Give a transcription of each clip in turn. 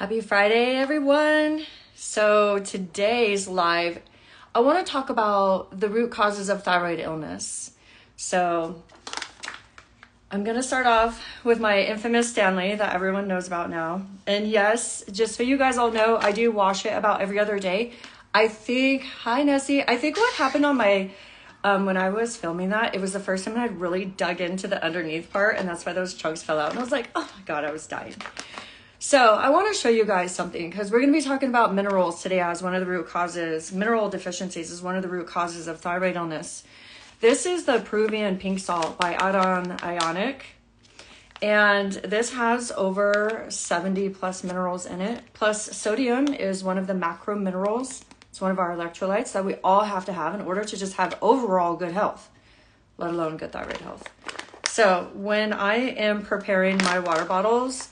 Happy Friday, everyone. So today's live, I want to talk about the root causes of thyroid illness. So I'm going to start off with my infamous Stanley that everyone knows about now. And yes, just so you guys all know, I do wash it about every other day. Hi Nessie, I think what happened on my, when I was filming that, it was the first time I'd really dug into the underneath part, and that's why those chunks fell out. And I was like, oh my God, I was dying. So I want to show you guys something because we're going to be talking about minerals today as one of the root causes. Mineral deficiencies is one of the root causes of thyroid illness. This is the Peruvian pink salt by Iodine Ionic. And this has over 70 plus minerals in it. Plus sodium is one of the macro minerals. It's one of our electrolytes that we all have to have in order to just have overall good health, let alone good thyroid health. So when I am preparing my water bottles,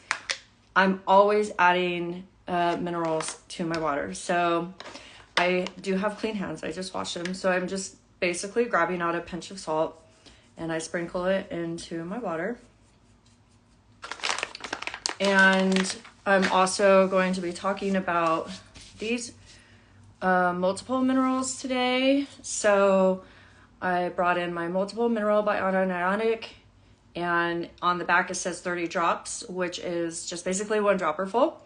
I'm always adding minerals to my water. So I do have clean hands. I just washed them. So I'm just basically grabbing out a pinch of salt and I sprinkle it into my water. And I'm also going to be talking about these multiple minerals today. So I brought in my multiple mineral by Iodine Ionic. And on the back it says 30 drops, which is just basically one dropper full.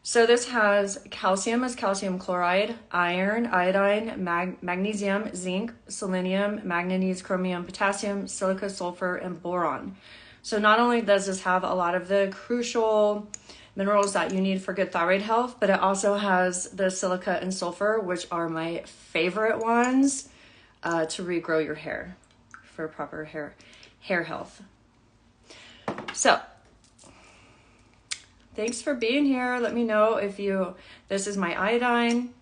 So this has calcium as calcium chloride, iron, iodine, magnesium, zinc, selenium, manganese, chromium, potassium, silica, sulfur, and boron. So not only does this have a lot of the crucial minerals that you need for good thyroid health, but it also has the silica and sulfur, which are my favorite ones to regrow your hair for proper hair health. So thanks for being here. Let me know if this is my iodine.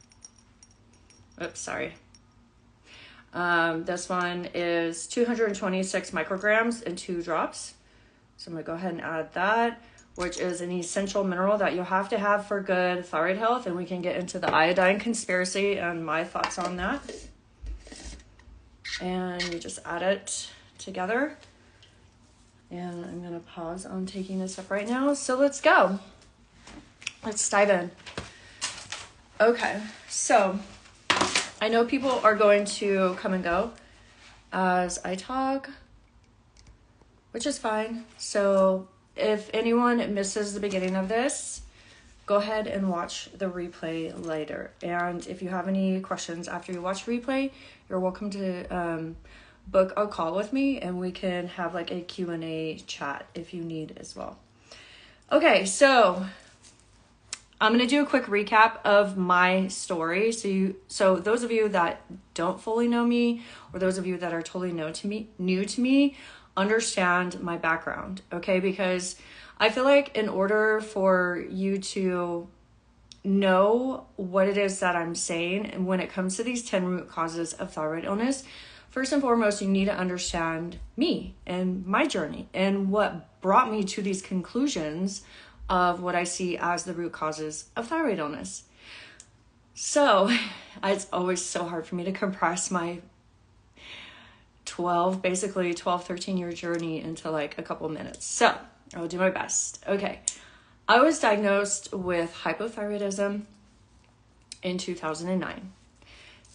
Oops, sorry. This one is 226 micrograms in 2 drops. So I'm gonna go ahead and add that, which is an essential mineral that you'll have to have for good thyroid health. And we can get into the iodine conspiracy and my thoughts on that. And you just add it together. And I'm going to pause on taking this up right now. So let's go. Let's dive in. Okay, so I know people are going to come and go as I talk, which is fine. So if anyone misses the beginning of this, go ahead and watch the replay later. And if you have any questions after you watch replay, you're welcome to book a call with me and we can have like a Q&A chat if you need as well. Okay, so I'm going to do a quick recap of my story. So those of you that don't fully know me, or those of you that are totally new to me, understand my background, okay? Because I feel like in order for you to know what it is that I'm saying, and when it comes to these 10 root causes of thyroid illness, first and foremost, you need to understand me and my journey and what brought me to these conclusions of what I see as the root causes of thyroid illness. So it's always so hard for me to compress my 12, 13 year journey into like a couple minutes. So I'll do my best. Okay. I was diagnosed with hypothyroidism in 2009.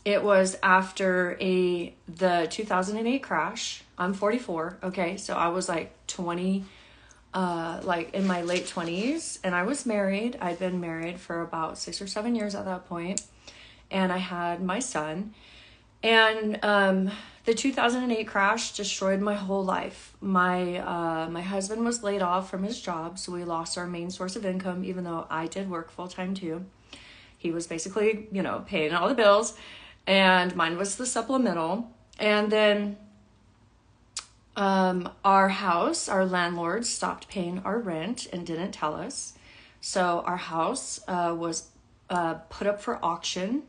It was after the 2008 crash. I'm 44, okay? So I was like 20, like in my late 20s, and I was married. I'd been married for about 6 or 7 years at that point, and I had my son. And the 2008 crash destroyed my whole life. My husband was laid off from his job, so we lost our main source of income, even though I did work full-time too. He was basically, paying all the bills, and mine was the supplemental. And then our landlord stopped paying our rent and didn't tell us. So our house was put up for auction,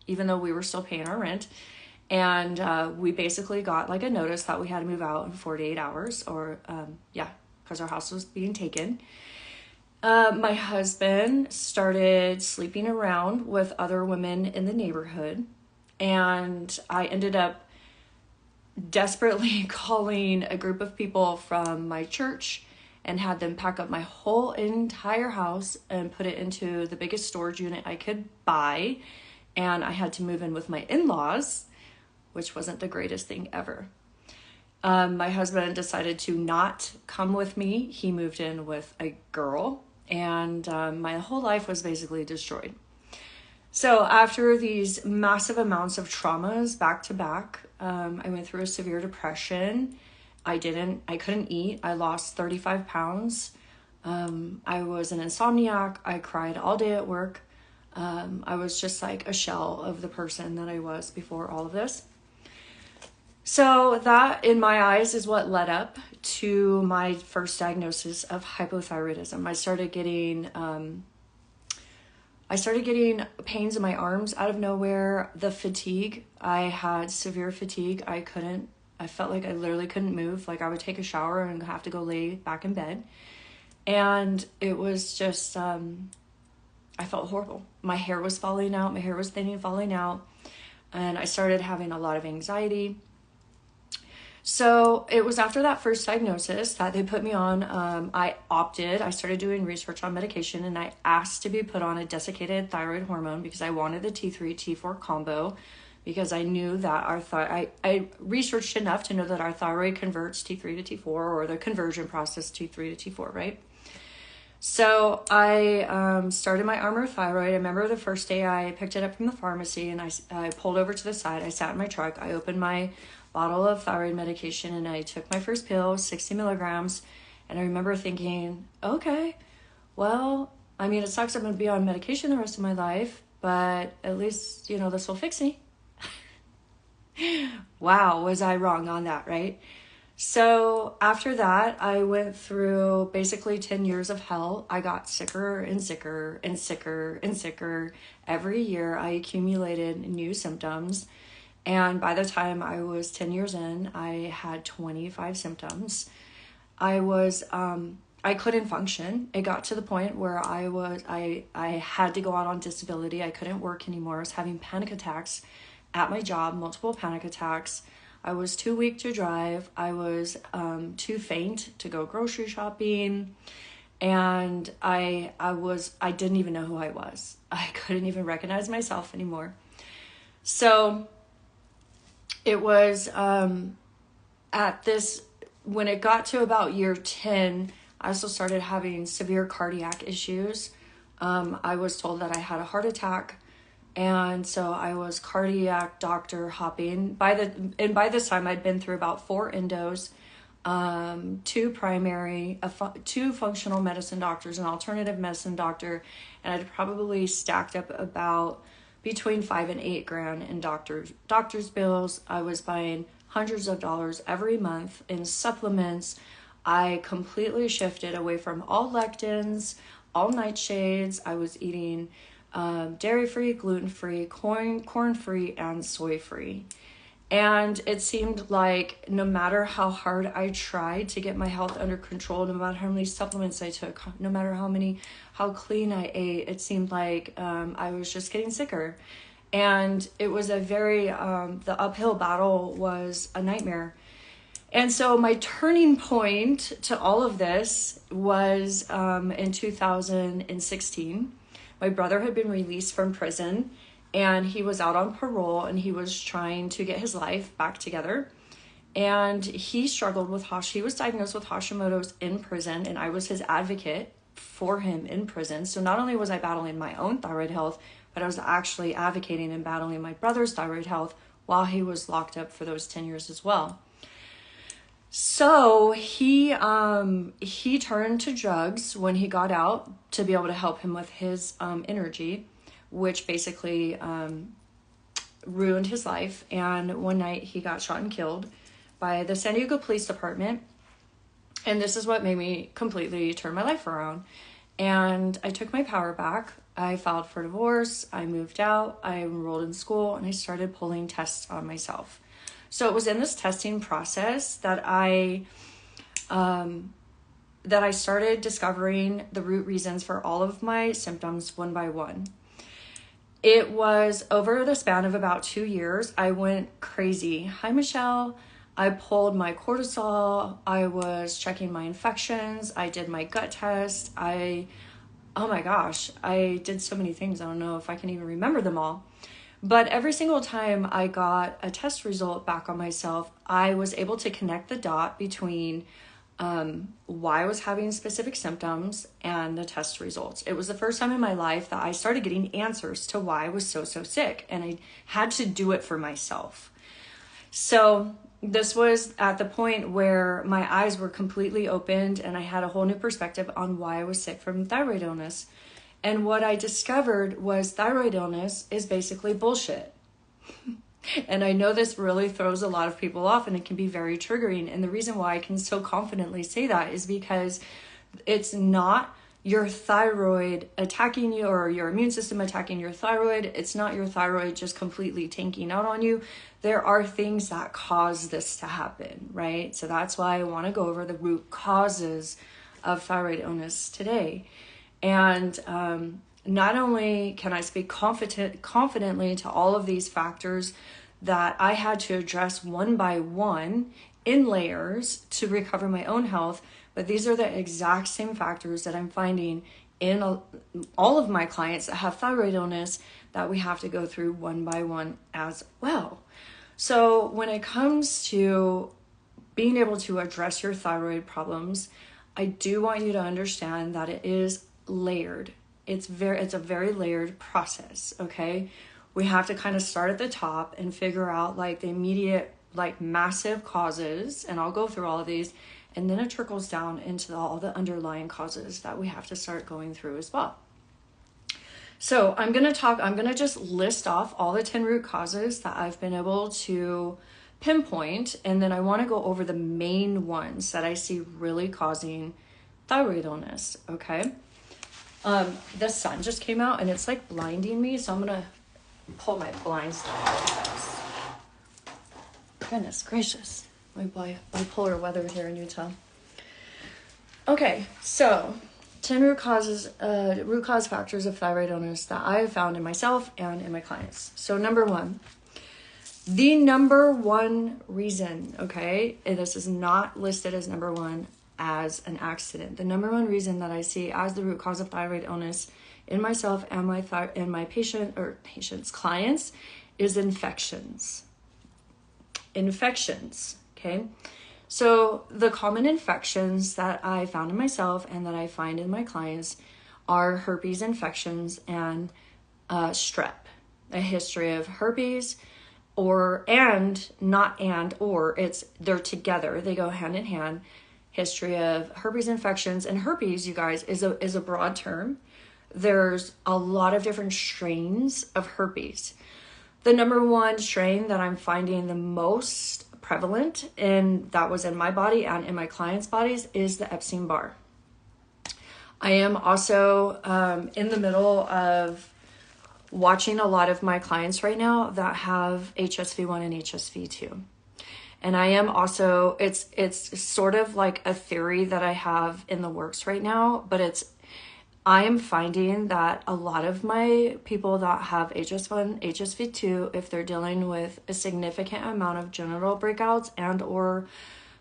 even though we were still paying our rent. And we basically got like a notice that we had to move out in 48 hours because our house was being taken. My husband started sleeping around with other women in the neighborhood, and I ended up desperately calling a group of people from my church and had them pack up my whole entire house and put it into the biggest storage unit I could buy. And I had to move in with my in-laws, which wasn't the greatest thing ever. My husband decided to not come with me. He moved in with a girl, and my whole life was basically destroyed. So after these massive amounts of traumas back to back, I went through a severe depression. I couldn't eat. I lost 35 pounds. I was an insomniac. I cried all day at work. I was just like a shell of the person that I was before all of this. So that, in my eyes, is what led up to my first diagnosis of hypothyroidism. I started getting pains in my arms out of nowhere. The fatigue, I had severe fatigue. I felt like I literally couldn't move. Like I would take a shower and have to go lay back in bed. And it was just, I felt horrible. My hair was falling out. My hair was thinning, falling out. And I started having a lot of anxiety. So it was after that first diagnosis that they put me on. I started doing research on medication, and I asked to be put on a desiccated thyroid hormone because I wanted the T3, T4 combo, because I knew that I researched enough to know that our thyroid converts T3 to T4, or the conversion process T3 to T4, right? So I started my Armour Thyroid. I remember the first day I picked it up from the pharmacy, and I pulled over to the side. I sat in my truck. I opened my bottle of thyroid medication, and I took my first pill, 60 milligrams. And I remember thinking, okay, well, I mean, it sucks I'm going to be on medication the rest of my life, but at least, this will fix me. Wow, was I wrong on that, right? So after that, I went through basically 10 years of hell. I got sicker and sicker and sicker and sicker. Every year I accumulated new symptoms. And by the time I was 10 years in, I had 25 symptoms. I couldn't function. It got to the point where I had to go out on disability. I couldn't work anymore. I was having panic attacks at my job, multiple panic attacks. I was too weak to drive. I was too faint to go grocery shopping. And I didn't even know who I was. I couldn't even recognize myself anymore. So it was when it got to about year 10, I also started having severe cardiac issues. I was told that I had a heart attack, and so I was cardiac doctor hopping. By this time, I'd been through about 4 endos, 2 primary, 2 functional medicine doctors, an alternative medicine doctor, and I'd probably stacked up about between $5,000 and $8,000 in doctor's bills. I was buying hundreds of dollars every month in supplements. I completely shifted away from all lectins, all nightshades. I was eating dairy-free, gluten-free, corn-free, and soy-free. And it seemed like no matter how hard I tried to get my health under control, no matter how many supplements I took, no matter how clean I ate, it seemed like I was just getting sicker. And it was the uphill battle was a nightmare. And so my turning point to all of this was in 2016. My brother had been released from prison, and he was out on parole, and he was trying to get his life back together. And he struggled with he was diagnosed with Hashimoto's in prison, and I was his advocate for him in prison. So not only was I battling my own thyroid health, but I was actually advocating and battling my brother's thyroid health while he was locked up for those 10 years as well. So he turned to drugs when he got out to be able to help him with his energy, which basically ruined his life. And one night he got shot and killed by the San Diego Police Department. And this is what made me completely turn my life around. And I took my power back. I filed for divorce. I moved out. I enrolled in school, and I started pulling tests on myself. So it was in this testing process that I started discovering the root reasons for all of my symptoms one by one. It was over the span of about 2 years. I went crazy. Hi, Michelle. I pulled my cortisol. I was checking my infections. I did my gut test. Oh my gosh, I did so many things. I don't know if I can even remember them all. But every single time I got a test result back on myself, I was able to connect the dot between why I was having specific symptoms and the test results. It was the first time in my life that I started getting answers to why I was so sick, and I had to do it for myself. So this was at the point where my eyes were completely opened and I had a whole new perspective on why I was sick from thyroid illness. And what I discovered was thyroid illness is basically bullshit. And I know this really throws a lot of people off and it can be very triggering. And the reason why I can so confidently say that is because it's not your thyroid attacking you or your immune system attacking your thyroid. It's not your thyroid just completely tanking out on you. There are things that cause this to happen, right? So that's why I want to go over the root causes of thyroid illness today. And not only can I speak confidently to all of these factors that I had to address one by one in layers to recover my own health, but these are the exact same factors that I'm finding in all of my clients that have thyroid illness that we have to go through one by one as well. So when it comes to being able to address your thyroid problems, I do want you to understand that it is layered. It's a very layered process, okay? We have to kind of start at the top and figure out like the immediate, like massive causes, and I'll go through all of these, and then it trickles down into all the underlying causes that we have to start going through as well. So I'm going to just list off all the 10 root causes that I've been able to pinpoint, and then I want to go over the main ones that I see really causing thyroid illness, okay? The sun just came out and it's like blinding me, so I'm gonna pull my blinds down really fast. Goodness gracious, my bipolar weather here in Utah. Okay, so 10 root cause factors of thyroid illness that I have found in myself and in my clients. So number one, the number one reason, okay, and this is not listed as number one as an accident. The number one reason that I see as the root cause of thyroid illness in myself and my clients is infections. Infections, okay? So the common infections that I found in myself and that I find in my clients are herpes infections and strep. A history of herpes they're together. They go hand in hand. History of herpes infections, and herpes, you guys, is a broad term. There's a lot of different strains of herpes. The number one strain that I'm finding the most prevalent that was in my body and in my clients' bodies is the Epstein-Barr. I am also in the middle of watching a lot of my clients right now that have HSV1 and HSV2. And I am also, it's sort of like a theory that I have in the works right now, but I am finding that a lot of my people that have HSV1, HSV2, if they're dealing with a significant amount of genital breakouts and or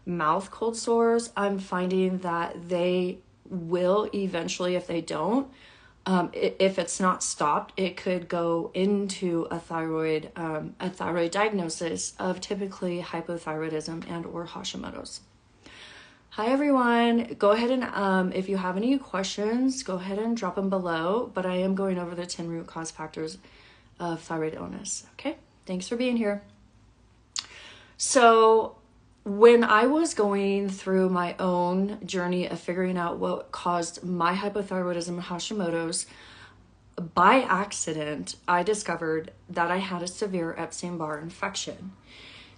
mouth cold sores, I'm finding that they will eventually, if they don't, if it's not stopped, it could go into a thyroid diagnosis of typically hypothyroidism and or Hashimoto's. Hi everyone, go ahead and if you have any questions, go ahead and drop them below, but I am going over the 10 root cause factors of thyroid illness. Okay, thanks for being here. So when I was going through my own journey of figuring out what caused my hypothyroidism and Hashimoto's, by accident, I discovered that I had a severe Epstein-Barr infection.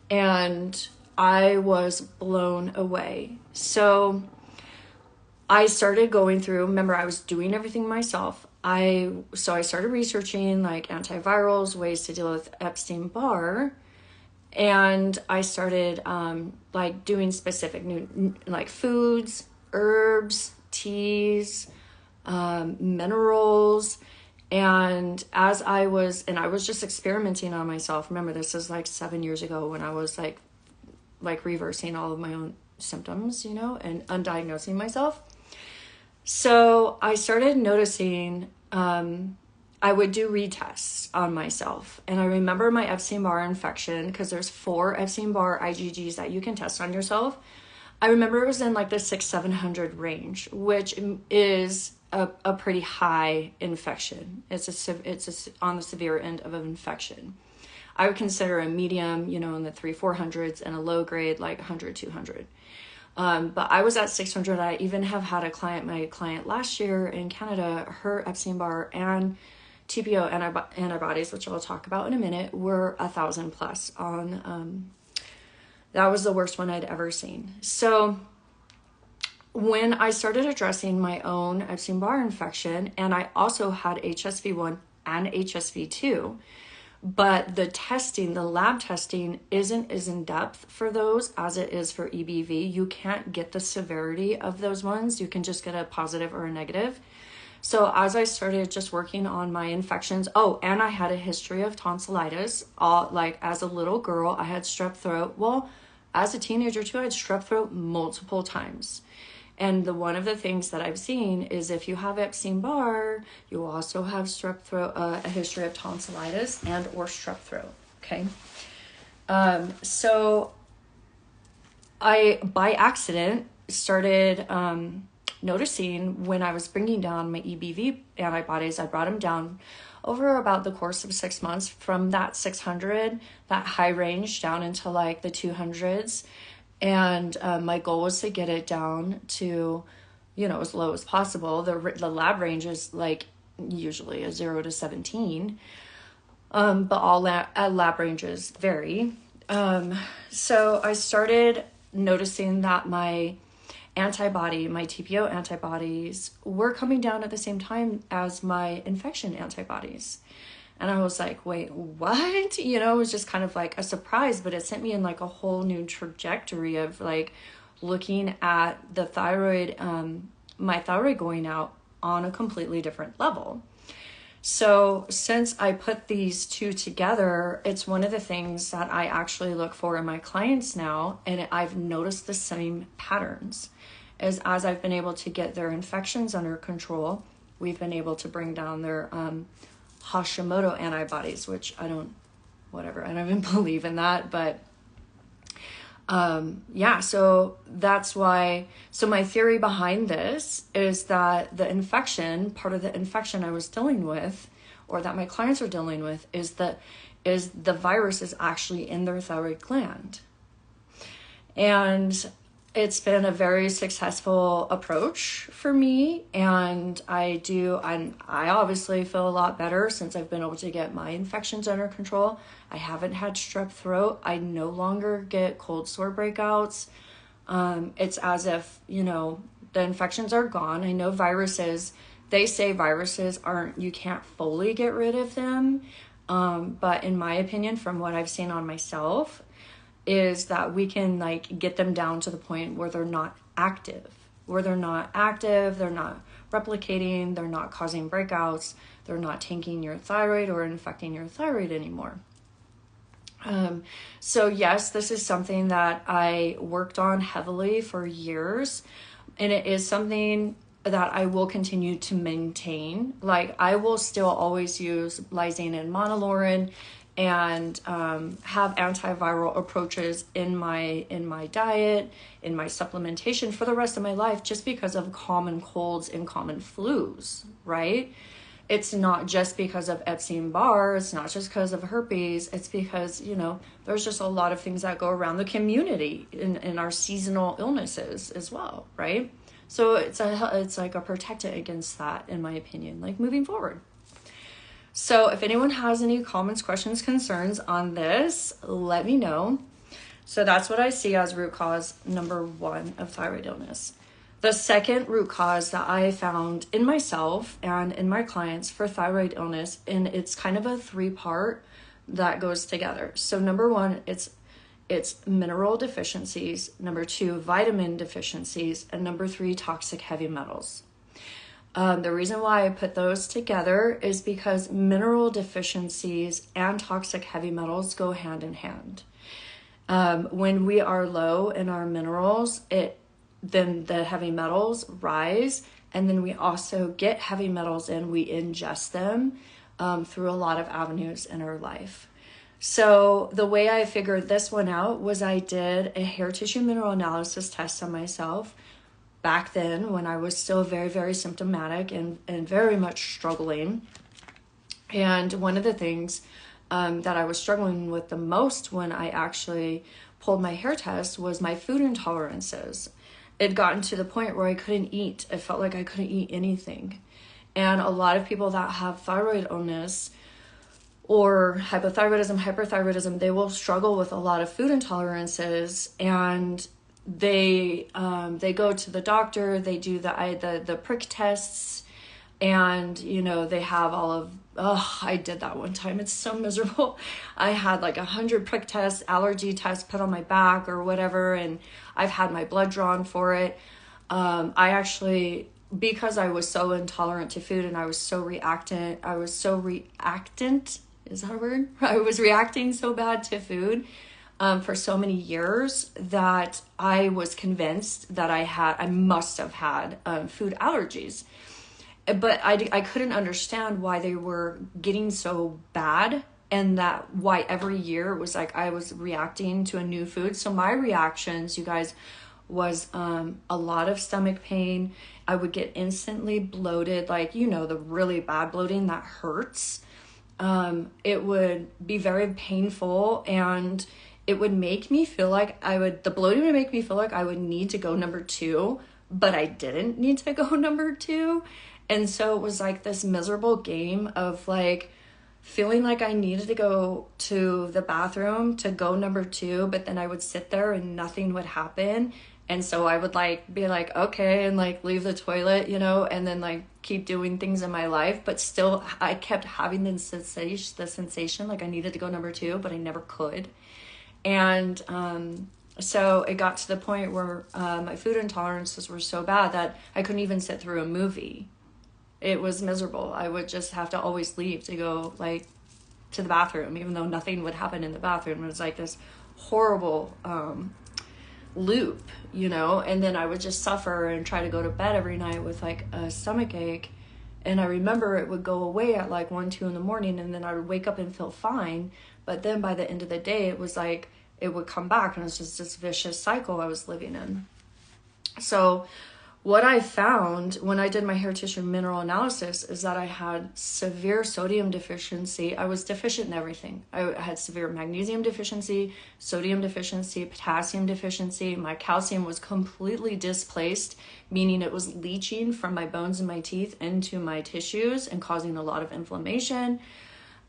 And I was blown away. So I started going through, remember I was doing everything myself. I started researching like antivirals, ways to deal with Epstein-Barr. And I started like doing specific new like foods, herbs, teas, minerals. And I was just experimenting on myself. Remember, this is like 7 years ago when I was like like reversing all of my own symptoms, you know, and undiagnosing myself. So I started noticing, I would do retests on myself. And I remember my Epstein-Barr infection, because there's 4 Epstein-Barr IgGs that you can test on yourself. I remember it was in like the 600-700 range, which is a pretty high infection. It's on the severe end of an infection. I would consider a medium, you know, in the 300-400s, and a low grade like 100-200. But I was at 600. I even have had my client last year in Canada, her Epstein-Barr and TPO antibodies, which I'll talk about in a minute, were 1,000 plus on, that was the worst one I'd ever seen. So when I started addressing my own Epstein-Barr infection, and I also had HSV1 and HSV2, but the testing, the lab testing isn't as in depth for those as it is for EBV. You can't get the severity of those ones. You can just get a positive or a negative. So as I started just working on my infections, and I had a history of tonsillitis. Like as a little girl, I had strep throat. Well, as a teenager too, I had strep throat multiple times. And one of the things that I've seen is if you have Epstein-Barr, you also have strep throat, a history of tonsillitis and or strep throat. Okay. So I, by accident, started noticing when I was bringing down my EBV antibodies, I brought them down over about the course of 6 months from that 600, that high range, down into like the 200s. And my goal was to get it down to, you know, as low as possible. The lab range is like usually a 0 to 17, but all lab ranges vary. So I started noticing that my TPO antibodies were coming down at the same time as my infection antibodies. And I was like, wait, what? You know, it was just kind of like a surprise, but it sent me in like a whole new trajectory of like looking at the thyroid, my thyroid going out on a completely different level. So since I put these two together, it's one of the things that I actually look for in my clients now. And I've noticed the same patterns as I've been able to get their infections under control, we've been able to bring down their, Hashimoto antibodies, which I don't even believe in that, but so that's why. So my theory behind this is that part of the infection I was dealing with, or that my clients are dealing with, is the virus is actually in their thyroid gland. And it's been a very successful approach for me, and I obviously feel a lot better since I've been able to get my infections under control. I haven't had strep throat. I no longer get cold sore breakouts. It's as if, you know, the infections are gone. I know they say viruses you can't fully get rid of them. But in my opinion, from what I've seen on myself, is that we can like get them down to the point where they're not active, they're not replicating, they're not causing breakouts, they're not tanking your thyroid or infecting your thyroid anymore. So yes, this is something that I worked on heavily for years, and it is something that I will continue to maintain. Like I will still always use lysine and monolaurin and have antiviral approaches in my diet, in my supplementation for the rest of my life, just because of common colds and common flus, right? It's not just because of Epstein-Barr, it's not just because of herpes, it's because, you know, there's just a lot of things that go around the community in our seasonal illnesses as well, right? So it's like a protectant against that, in my opinion, like moving forward. So if anyone has any comments, questions, concerns on this, let me know. So that's what I see as root cause number 1 of thyroid illness. The second root cause that I found in myself and in my clients for thyroid illness, and it's kind of a 3-part that goes together. So number 1, it's mineral deficiencies. Number 2, vitamin deficiencies. And number 3, toxic heavy metals. The reason why I put those together is because mineral deficiencies and toxic heavy metals go hand in hand. When we are low in our minerals, then the heavy metals rise, and then we also get heavy metals in. We ingest them through a lot of avenues in our life. So the way I figured this one out was I did a hair tissue mineral analysis test on myself back then when I was still very, very symptomatic and very much struggling. And one of the things that I was struggling with the most when I actually pulled my hair test was my food intolerances. It had gotten to the point where I couldn't eat. It felt like I couldn't eat anything. And a lot of people that have thyroid illness or hypothyroidism, they will struggle with a lot of food intolerances, and they go to the doctor, they do the prick tests, and they have all of, I did that one time. It's so miserable. I had like 100 prick tests, allergy tests put on my back or whatever, and I've had my blood drawn for it. I actually, because I was so intolerant to food and I was so reactant, is that a word? I was reacting so bad to food for so many years that I was convinced that I must have had food allergies. But I couldn't understand why they were getting so bad, and that why every year it was like I was reacting to a new food. So my reactions, you guys, was a lot of stomach pain. I would get instantly bloated, like, the really bad bloating that hurts. It would be very painful, and it would make me feel like the bloating would make me feel like I would need to go number 2, but I didn't need to go number 2. And so it was like this miserable game of like feeling like I needed to go to the bathroom to go number 2, but then I would sit there and nothing would happen. And so I would like be like, okay, and like leave the toilet, and then like keep doing things in my life. But still, I kept having the sensation like I needed to go number 2, but I never could. And so it got to the point where my food intolerances were so bad that I couldn't even sit through a movie. It was miserable. I would just have to always leave to go like to the bathroom, even though nothing would happen in the bathroom. It was like this horrible loop, and then I would just suffer and try to go to bed every night with like a stomach ache. And I remember it would go away at like 1, 2 in the morning, and then I would wake up and feel fine. But then by the end of the day, it was like it would come back, and it was just this vicious cycle I was living in. So what I found when I did my hair tissue mineral analysis is that I had severe sodium deficiency. I was deficient in everything. I had severe magnesium deficiency, sodium deficiency, potassium deficiency. My calcium was completely displaced, meaning it was leaching from my bones and my teeth into my tissues and causing a lot of inflammation.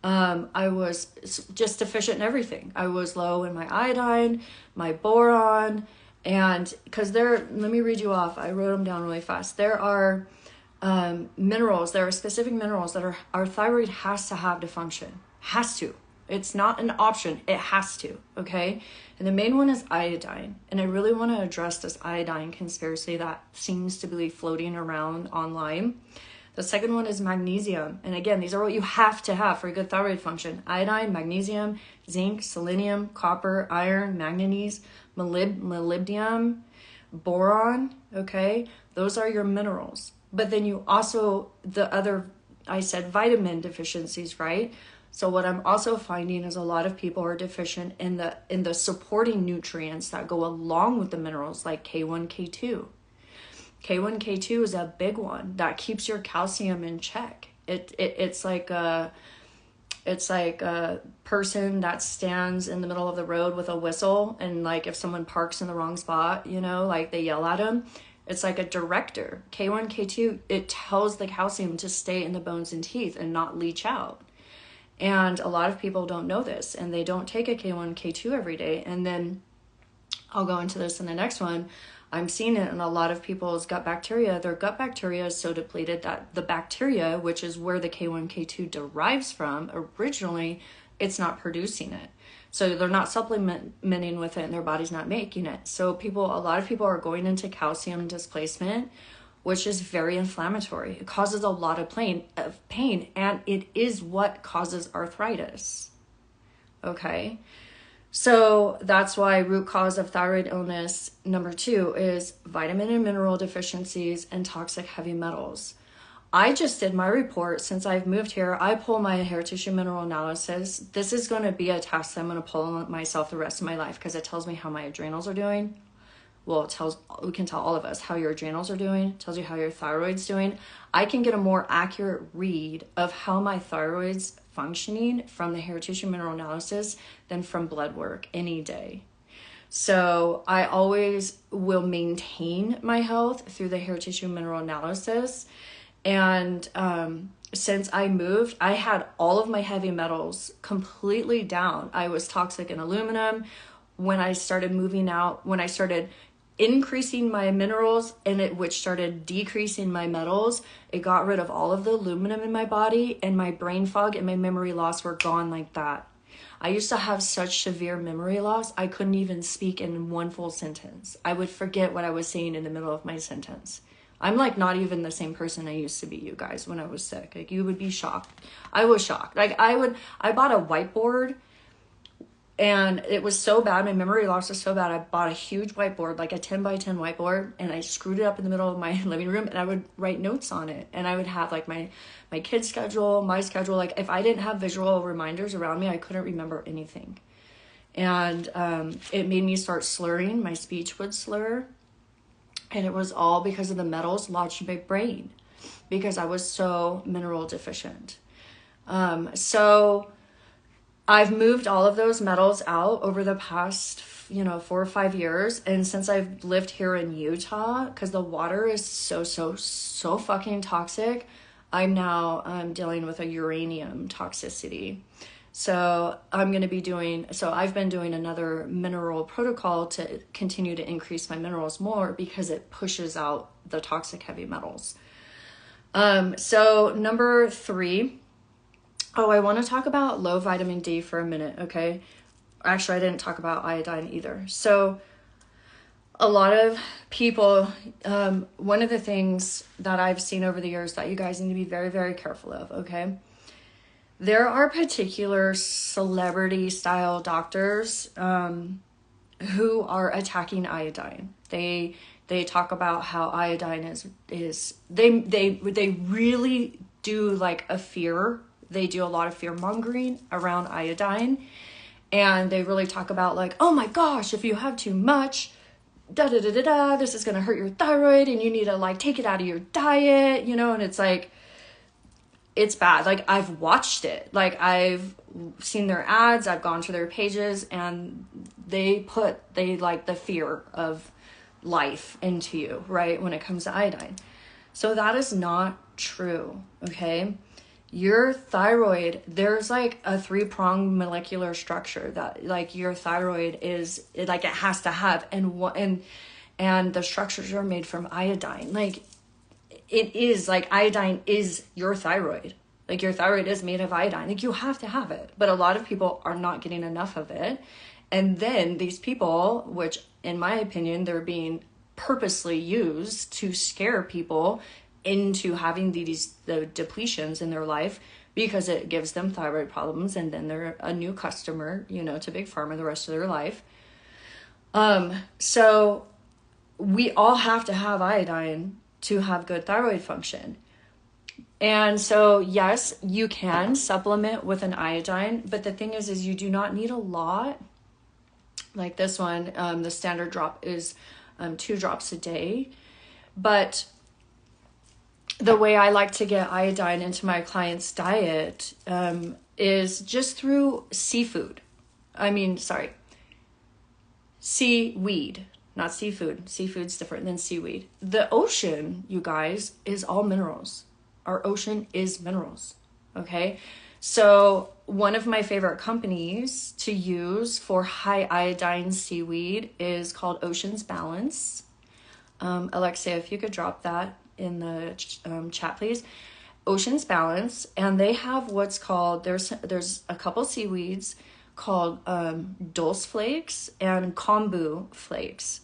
I was just deficient in everything. I was low in my iodine, my boron, and because let me read you off. I wrote them down really fast. There are minerals. There are specific minerals that our thyroid has to have to function. Has to. It's not an option. It has to. Okay. And the main one is iodine. And I really want to address this iodine conspiracy that seems to be floating around online. The second one is magnesium. And again, these are what you have to have for a good thyroid function. Iodine, magnesium, zinc, selenium, copper, iron, manganese, molybdenum, boron, okay? Those are your minerals. But then you also, I said vitamin deficiencies, right? So what I'm also finding is a lot of people are deficient in the supporting nutrients that go along with the minerals, like K1, K2. K1, K2 is a big one that keeps your calcium in check. It's like a person that stands in the middle of the road with a whistle, and like if someone parks in the wrong spot, like they yell at them. It's like a director. K1, K2, it tells the calcium to stay in the bones and teeth and not leach out. And a lot of people don't know this, and they don't take a K1, K2 every day. And then I'll go into this in the next one. I'm seeing it in a lot of people's gut bacteria. Their gut bacteria is so depleted that the bacteria, which is where the K1, K2 derives from, originally, it's not producing it. So they're not supplementing with it, and their body's not making it. So a lot of people are going into calcium displacement, which is very inflammatory. It causes a lot of pain, and it is what causes arthritis. Okay? So that's why root cause of thyroid illness number 2 is vitamin and mineral deficiencies and toxic heavy metals. I just did my report since I've moved here. I pull my hair tissue mineral analysis. This is going to be a test I'm going to pull on myself the rest of my life because it tells me how my adrenals are doing. Well, we can tell all of us how your adrenals are doing. It tells you how your thyroid's doing. I can get a more accurate read of how my thyroid's functioning from the hair tissue mineral analysis than from blood work any day. So I always will maintain my health through the hair tissue mineral analysis. And since I moved, I had all of my heavy metals completely down. I was toxic in aluminum. When I started moving out, when I started increasing my minerals which started decreasing my metals, it got rid of all of the aluminum in my body, and my brain fog and my memory loss were gone like that. I used to have such severe memory loss, I couldn't even speak in one full sentence. I would forget what I was saying in the middle of my sentence. I'm like not even the same person I used to be, you guys, when I was sick. Like, you would be shocked. I was shocked. Like, I bought a whiteboard, and it was so bad. My memory loss was so bad. I bought a huge whiteboard, like a 10 by 10 whiteboard, and I screwed it up in the middle of my living room, and I would write notes on it. And I would have like my kids' schedule, my schedule. Like, if I didn't have visual reminders around me, I couldn't remember anything. And it made me start slurring. My speech would slur. And it was all because of the metals lodged in my brain, because I was so mineral deficient. So I've moved all of those metals out over the past, 4 or 5 years. And since I've lived here in Utah, because the water is so fucking toxic, I'm now dealing with a uranium toxicity. So I've been doing another mineral protocol to continue to increase my minerals more, because it pushes out the toxic heavy metals. So number 3, I want to talk about low vitamin D for a minute, okay? Actually, I didn't talk about iodine either. So a lot of people, one of the things that I've seen over the years that you guys need to be very, very careful of, okay? There are particular celebrity style doctors who are attacking iodine. They talk about how iodine is they really do like a fear. They do a lot of fear mongering around iodine, and they really talk about like, oh my gosh, if you have too much, this is gonna hurt your thyroid, and you need to like take it out of your diet, and it's like, it's bad. Like, I've watched it. Like, I've seen their ads. I've gone to their pages, and they like the fear of life into you, right? When it comes to iodine. So that is not true. Okay. Your thyroid, there's like a 3-pronged molecular structure that like your thyroid is like, it has to have. And the structures are made from iodine. Like, it is like iodine is your thyroid. Like, your thyroid is made of iodine. Like, you have to have it. But a lot of people are not getting enough of it. And then these people, which in my opinion, they're being purposely used to scare people into having the depletions in their life, because it gives them thyroid problems, and then they're a new customer, to Big Pharma the rest of their life. So we all have to have iodine to have good thyroid function. And so, yes, you can supplement with an iodine, but the thing is you do not need a lot. Like this one, the standard drop is 2 drops a day. But the way I like to get iodine into my clients' diet is just through seafood. Seaweed. Not seafood. Seafood's different than seaweed. The ocean, you guys, is all minerals. Our ocean is minerals, okay? So one of my favorite companies to use for high iodine seaweed is called Ocean's Balance. Alexia, if you could drop that in the chat, please. Ocean's Balance, and they have what's called, there's a couple seaweeds called dulse flakes and kombu flakes.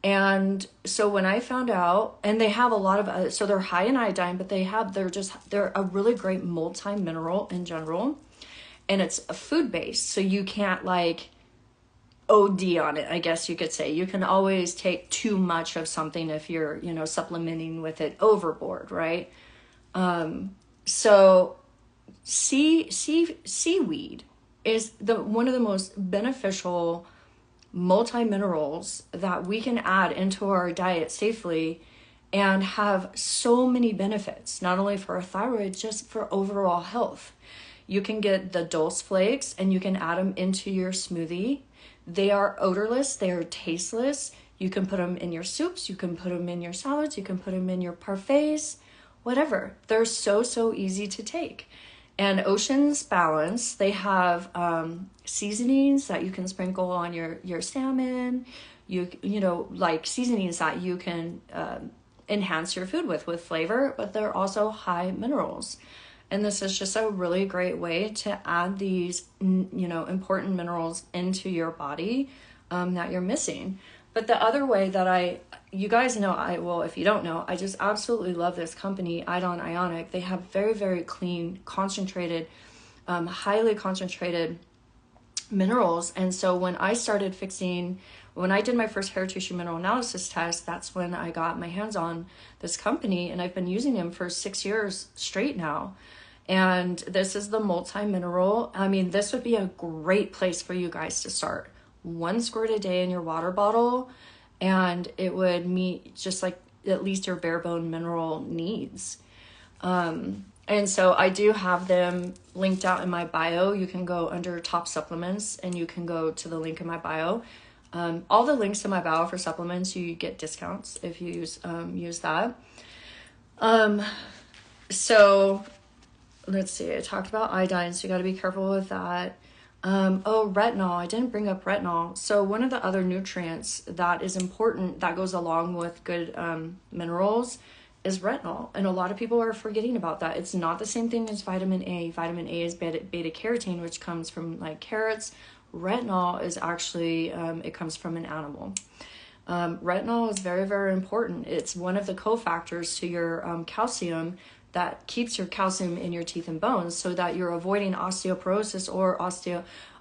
And so when I found out, and they have a lot of, so they're high in iodine, but they're a really great multi-mineral in general, and it's a food based. So you can't like OD on it, I guess you could say. You can always take too much of something if you're, supplementing with it overboard, right? So seaweed is one of the most beneficial multi-minerals that we can add into our diet safely and have so many benefits, not only for our thyroid, just for overall health. You can get the dulse flakes and you can add them into your smoothie. They are odorless, they are tasteless. You can put them in your soups, you can put them in your salads, you can put them in your parfaits, whatever. They're so easy to take. And Ocean's Balance, they have seasonings that you can sprinkle on your salmon. Like seasonings that you can enhance your food with flavor, but they're also high minerals. And this is just a really great way to add these, important minerals into your body that you're missing. But the other way that you guys know, if you don't know, I just absolutely love this company, Idon Ionic. They have very, very clean, concentrated, highly concentrated minerals. And so when I did my first hair tissue mineral analysis test, that's when I got my hands on this company, and I've been using them for 6 years straight now. And this is the multi-mineral. I mean, this would be a great place for you guys to start. 1 squirt a day in your water bottle, and it would meet just like at least your bare bone mineral needs. And so I do have them linked out in my bio. You can go under top supplements and you can go to the link in my bio. All the links in my bio for supplements, you get discounts if you use that. So let's see, I talked about iodine, so you got to be careful with that. Retinol. I didn't bring up retinol. So one of the other nutrients that is important that goes along with good minerals is retinol. And a lot of people are forgetting about that. It's not the same thing as vitamin A. Vitamin A is beta carotene, which comes from like carrots. Retinol is actually, it comes from an animal. Retinol is very, very important. It's one of the cofactors to your calcium that keeps your calcium in your teeth and bones, so that you're avoiding osteoporosis or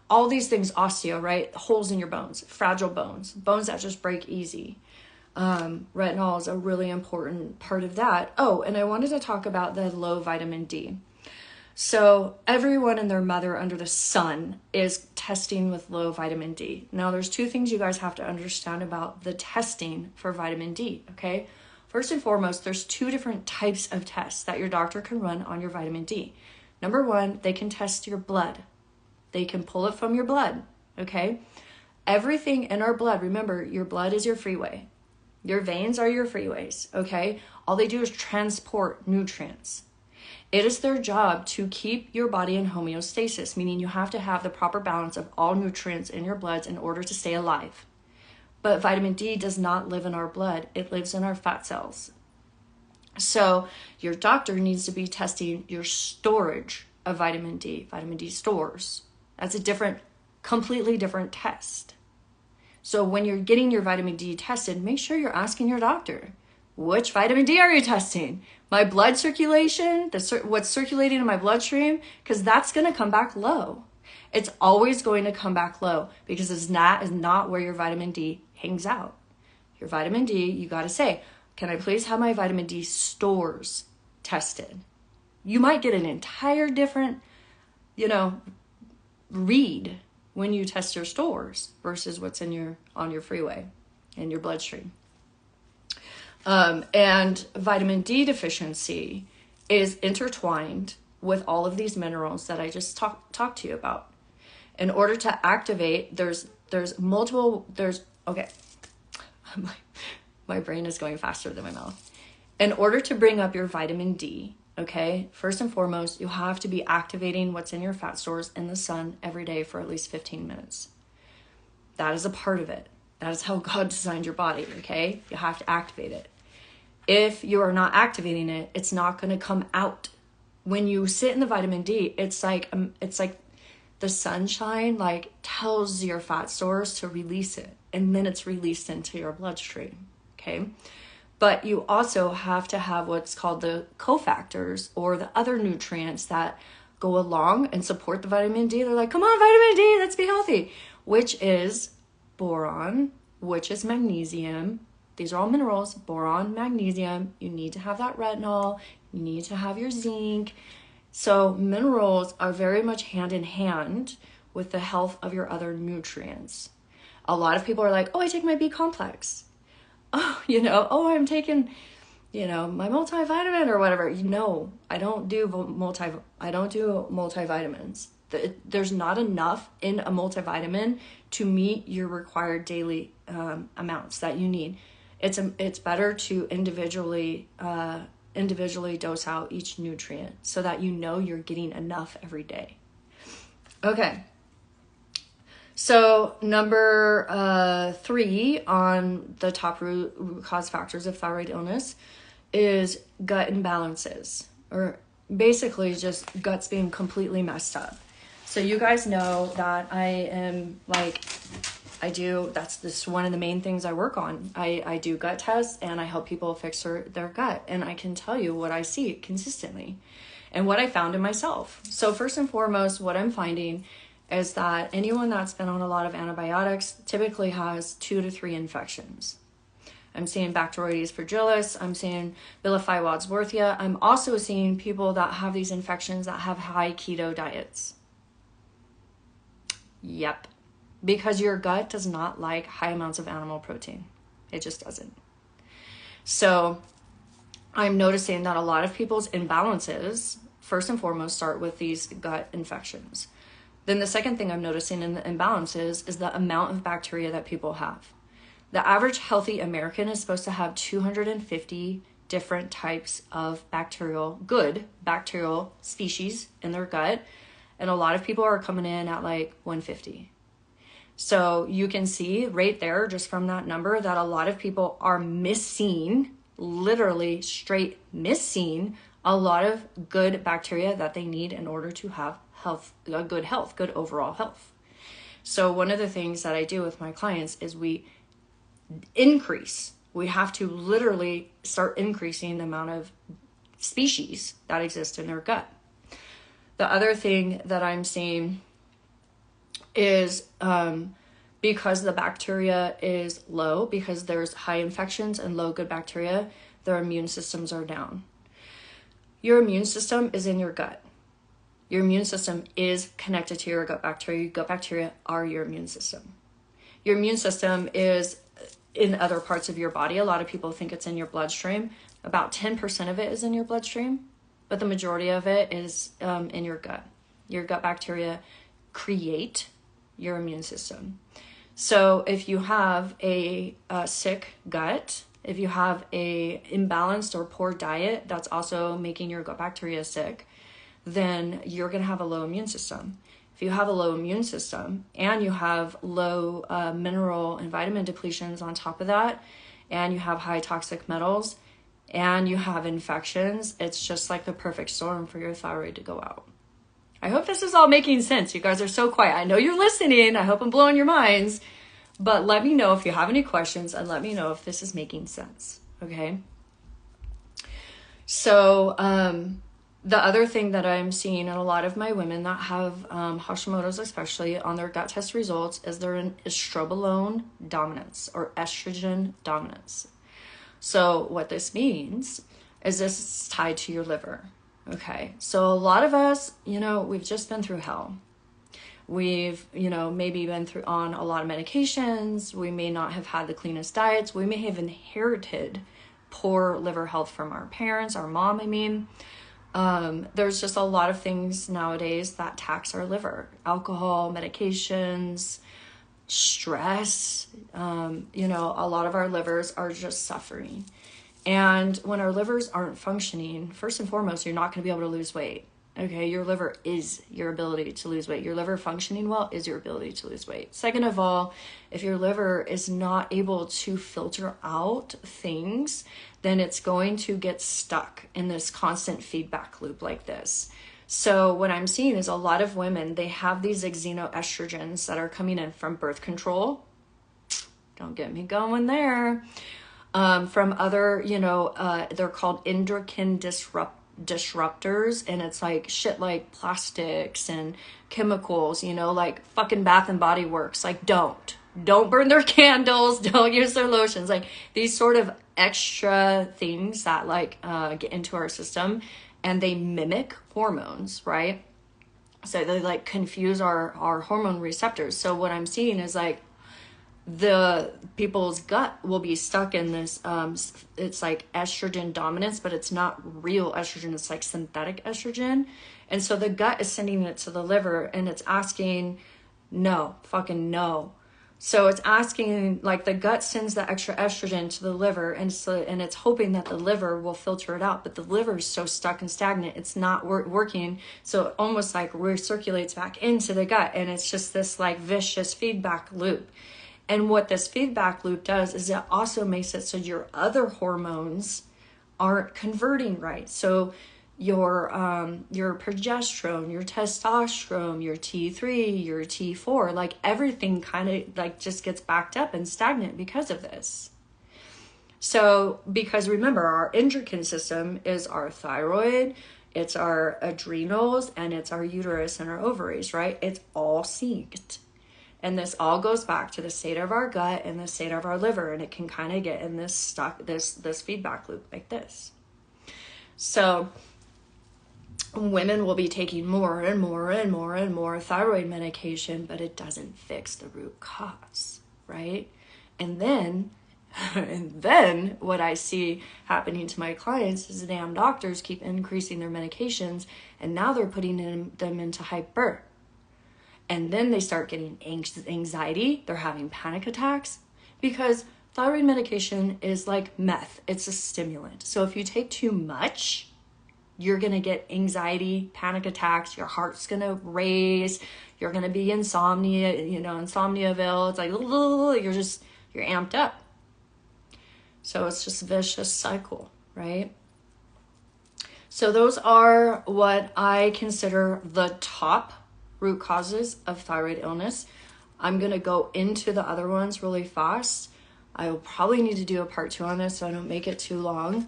all these things, right? Holes in your bones, fragile bones that just break easy. Retinol is a really important part of that. Oh, and I wanted to talk about the low vitamin D. So everyone and their mother under the sun is testing with low vitamin D. Now there's 2 things you guys have to understand about the testing for vitamin D, okay? First and foremost, there's 2 different types of tests that your doctor can run on your vitamin D. Number 1, they can test your blood. They can pull it from your blood, okay? Everything in our blood, remember, your blood is your freeway. Your veins are your freeways, okay? All they do is transport nutrients. It is their job to keep your body in homeostasis, meaning you have to have the proper balance of all nutrients in your blood in order to stay alive. But vitamin D does not live in our blood. It lives in our fat cells. So your doctor needs to be testing your storage of vitamin D stores. That's a completely different test. So when you're getting your vitamin D tested, make sure you're asking your doctor, which vitamin D are you testing? My blood circulation, what's circulating in my bloodstream, because that's going to come back low. It's always going to come back low because it's not where your vitamin D hangs out. Your vitamin D, you got to say, can I please have my vitamin D stores tested? You might get an entire different, read when you test your stores versus what's on your freeway in your bloodstream. And vitamin D deficiency is intertwined with all of these minerals that I just talked to you about. In order to activate, okay, my brain is going faster than my mouth. In order to bring up your vitamin D, okay, first and foremost, you have to be activating what's in your fat stores in the sun every day for at least 15 minutes. That is a part of it. That is how God designed your body, okay? You have to activate it. If you are not activating it, it's not going to come out. When you sit in the vitamin D, it's like the sunshine tells your fat stores to release it, and then it's released into your bloodstream, okay? But you also have to have what's called the cofactors, or the other nutrients that go along and support the vitamin D. They're like, come on, vitamin D, let's be healthy, which is boron, which is magnesium. These are all minerals, boron, magnesium. You need to have that retinol. You need to have your zinc. So minerals are very much hand in hand with the health of your other nutrients. A lot of people are like, oh, I take my B complex. Oh, I'm taking, my multivitamin or whatever. No, I don't do multivitamins. There's not enough in a multivitamin to meet your required daily amounts that you need. It's better to individually dose out each nutrient so that you're getting enough every day. Okay. So number 3 on the top root cause factors of thyroid illness is gut imbalances, or basically just guts being completely messed up. So you guys know that this is one of the main things I work on. I do gut tests and I help people fix their gut. And I can tell you what I see consistently and what I found in myself. So first and foremost, what I'm finding is that anyone that's been on a lot of antibiotics typically has 2 to 3 infections. I'm seeing Bacteroides fragilis. I'm seeing Villify Wadsworthia. I'm also seeing people that have these infections that have high keto diets. Yep. Because your gut does not like high amounts of animal protein. It just doesn't. So I'm noticing that a lot of people's imbalances, first and foremost, start with these gut infections. Then the second thing I'm noticing in the imbalances is the amount of bacteria that people have. The average healthy American is supposed to have 250 different types of good bacterial species in their gut. And a lot of people are coming in at like 150. So you can see right there, just from that number, that a lot of people are missing, literally straight missing, a lot of good bacteria that they need in order to have good overall health. So one of the things that I do with my clients is we have to literally start increasing the amount of species that exist in their gut. The other thing that I'm seeing is because the bacteria is low, because there's high infections and low good bacteria, their immune systems are down. Your immune system is in your gut. Your immune system is connected to your gut bacteria. Your gut bacteria are your immune system. Your immune system is in other parts of your body. A lot of people think it's in your bloodstream. About 10% of it is in your bloodstream, but the majority of it is in your gut. Your gut bacteria create your immune system. So if you have a sick gut, if you have a imbalanced or poor diet that's also making your gut bacteria sick, then you're going to have a low immune system. If you have a low immune system and you have low mineral and vitamin depletions on top of that, and you have high toxic metals, and you have infections, it's just like the perfect storm for your thyroid to go out. I hope this is all making sense. You guys are so quiet. I know you're listening. I hope I'm blowing your minds. But let me know if you have any questions and let me know if this is making sense. Okay? So the other thing that I'm seeing in a lot of my women that have Hashimoto's, especially on their gut test results, is they're in estrobolone dominance or estrogen dominance. So what this means is this is tied to your liver. Okay, so a lot of us, we've just been through hell. We've, maybe been on a lot of medications. We may not have had the cleanest diets. We may have inherited poor liver health from our parents, our mom, I mean. There's just a lot of things nowadays that tax our liver. Alcohol, medications, stress. A lot of our livers are just suffering. And when our livers aren't functioning, first and foremost, you're not going to be able to lose weight. Okay, your liver is your ability to lose weight. Your liver functioning well is your ability to lose weight. Second of all, if your liver is not able to filter out things, then it's going to get stuck in this constant feedback loop like this. So what I'm seeing is a lot of women, they have these xenoestrogens that are coming in from birth control. Don't get me going there. From other, they're called endocrine disruptors, and it's like shit like plastics and chemicals, like fucking Bath and Body Works. Like, don't. don't burn their candles, don't use their lotions. Like these sort of extra things that like get into our system, and they mimic hormones, right? So they like confuse our hormone receptors. So what I'm seeing is like the people's gut will be stuck in this it's like estrogen dominance, but it's not real estrogen, it's like synthetic estrogen. And so the gut is sending it to the liver, and it's asking no, fucking no. So it's asking, like the gut sends the extra estrogen to the liver, and it's hoping that the liver will filter it out, but the liver is so stuck and stagnant, it's not working. So it almost like recirculates back into the gut, and it's just this like vicious feedback loop. And what this feedback loop does is it also makes it so your other hormones aren't converting right. So your progesterone, your testosterone, your T3, your T4, like everything kind of like just gets backed up and stagnant because of this. So, because remember, our endocrine system is our thyroid, it's our adrenals, and it's our uterus and our ovaries, right? It's all synced. And this all goes back to the state of our gut and the state of our liver, and it can kind of get in this feedback loop like this. So women will be taking more and more and more and more thyroid medication, but it doesn't fix the root cause, right? And then what I see happening to my clients is the damn doctors keep increasing their medications, and now they're putting them into hyper. And then they start getting anxiety. They're having panic attacks, because thyroid medication is like meth. It's a stimulant. So if you take too much, you're going to get anxiety, panic attacks. Your heart's going to race. You're going to be Insomniaville. It's like, you're amped up. So it's just a vicious cycle, right? So those are what I consider the top root causes of thyroid illness. I'm going to go into the other ones really fast. I will probably need to do a part 2 on this so I don't make it too long.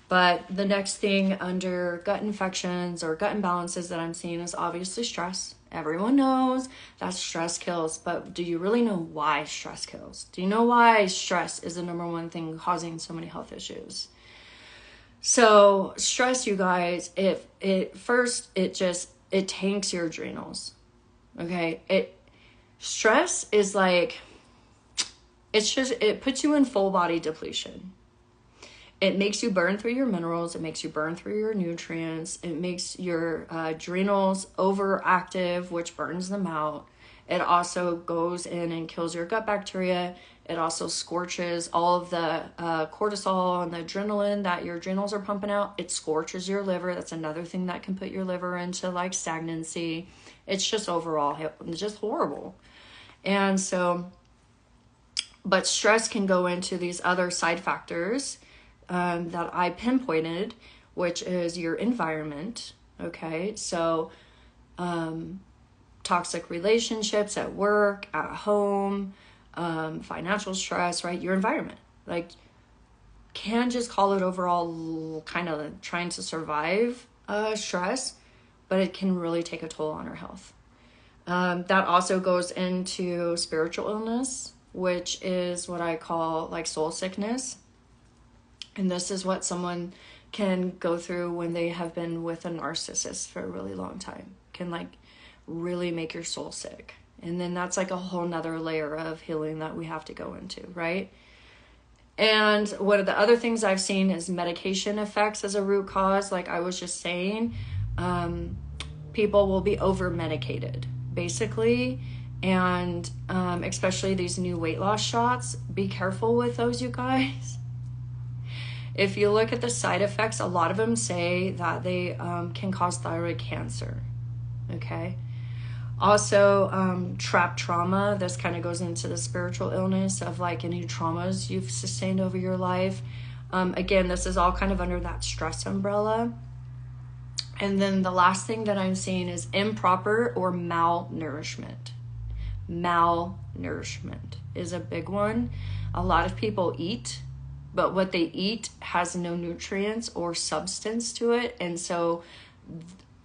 But the next thing under gut infections or gut imbalances that I'm seeing is obviously stress. Everyone knows that stress kills, but do you really know why stress kills? Do you know why stress is the number one thing causing so many health issues? So stress, you guys, it tanks your adrenals. Okay? Stress is like, it puts you in full body depletion. It makes you burn through your minerals. It makes you burn through your nutrients. It makes your adrenals overactive, which burns them out. It also goes in and kills your gut bacteria. It also scorches all of the cortisol and the adrenaline that your adrenals are pumping out. It scorches your liver. That's another thing that can put your liver into like stagnancy. It's just overall, it's just horrible. And so, but stress can go into these other side factors that I pinpointed, which is your environment. Okay, so toxic relationships at work, at home, financial stress, right? Your environment, like, can just call it overall kind of trying to survive stress, but it can really take a toll on our health. That also goes into spiritual illness, which is what I call like soul sickness. And this is what someone can go through when they have been with a narcissist for a really long time. Can like really make your soul sick. And then that's like a whole nother layer of healing that we have to go into, right? And one of the other things I've seen is medication effects as a root cause. Like I was just saying, people will be over medicated basically. And especially these new weight loss shots, be careful with those, you guys. If you look at the side effects, a lot of them say that they can cause thyroid cancer, okay? Also, trapped trauma. This kind of goes into the spiritual illness of like any traumas you've sustained over your life. Again, this is all kind of under that stress umbrella. And then the last thing that I'm seeing is improper or malnourishment. Malnourishment is a big one. A lot of people eat, but what they eat has no nutrients or substance to it. And so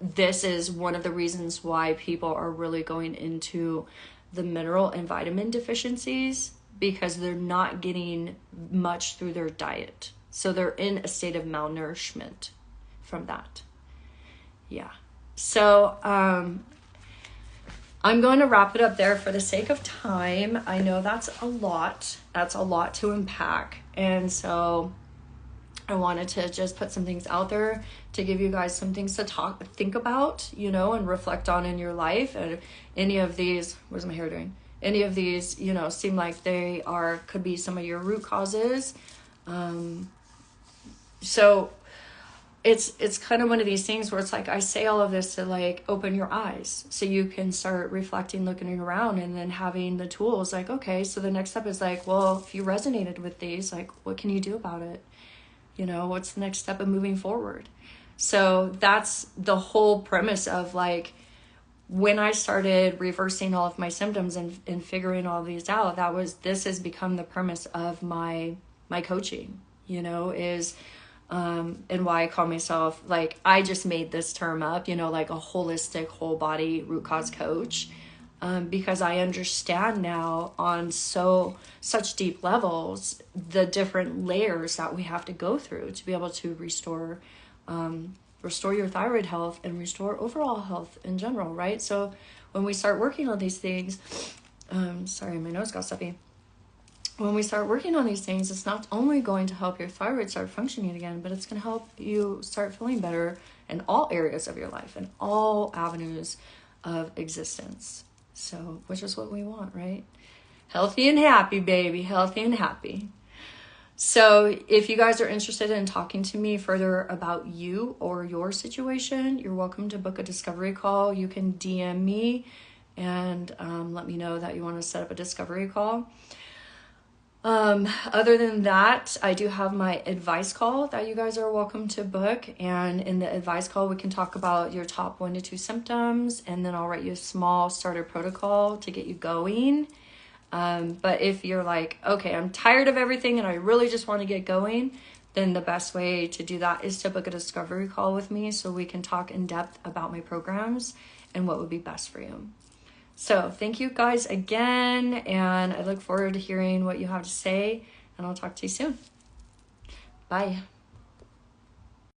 this is one of the reasons why people are really going into the mineral and vitamin deficiencies because they're not getting much through their diet. So they're in a state of malnourishment from that. Yeah. So I'm going to wrap it up there for the sake of time. I know that's a lot. That's a lot to unpack. And so I wanted to just put some things out there to give you guys some things to think about, you know, and reflect on in your life. And any of these, what's my hair doing? Any of these, you know, seem like they could be some of your root causes. So it's kind of one of these things where it's like, I say all of this to like open your eyes so you can start reflecting, looking around, and then having the tools like, okay, so the next step is like, well, if you resonated with these, like, what can you do about it? You know, what's the next step of moving forward? So that's the whole premise of like, when I started reversing all of my symptoms and figuring all these out, this has become the premise of my coaching, you know, is, and why I call myself, like, I just made this term up, you know, like a holistic whole body root cause coach, because I understand now on such deep levels, the different layers that we have to go through to be able to restore your thyroid health and restore overall health in general, right? So when we start working on these things, sorry, my nose got stuffy. When we start working on these things, it's not only going to help your thyroid start functioning again, but it's going to help you start feeling better in all areas of your life and all avenues of existence. So, which is what we want, right? Healthy and happy, baby. Healthy and happy. So if you guys are interested in talking to me further about you or your situation, you're welcome to book a discovery call. You can DM me and let me know that you want to set up a discovery call. Other than that, I do have my advice call that you guys are welcome to book. And in the advice call, we can talk about your top 1 to 2 symptoms, and then I'll write you a small starter protocol to get you going. But if you're like, okay, I'm tired of everything and I really just want to get going, then the best way to do that is to book a discovery call with me so we can talk in depth about my programs and what would be best for you. So thank you guys again, and I look forward to hearing what you have to say, and I'll talk to you soon. Bye.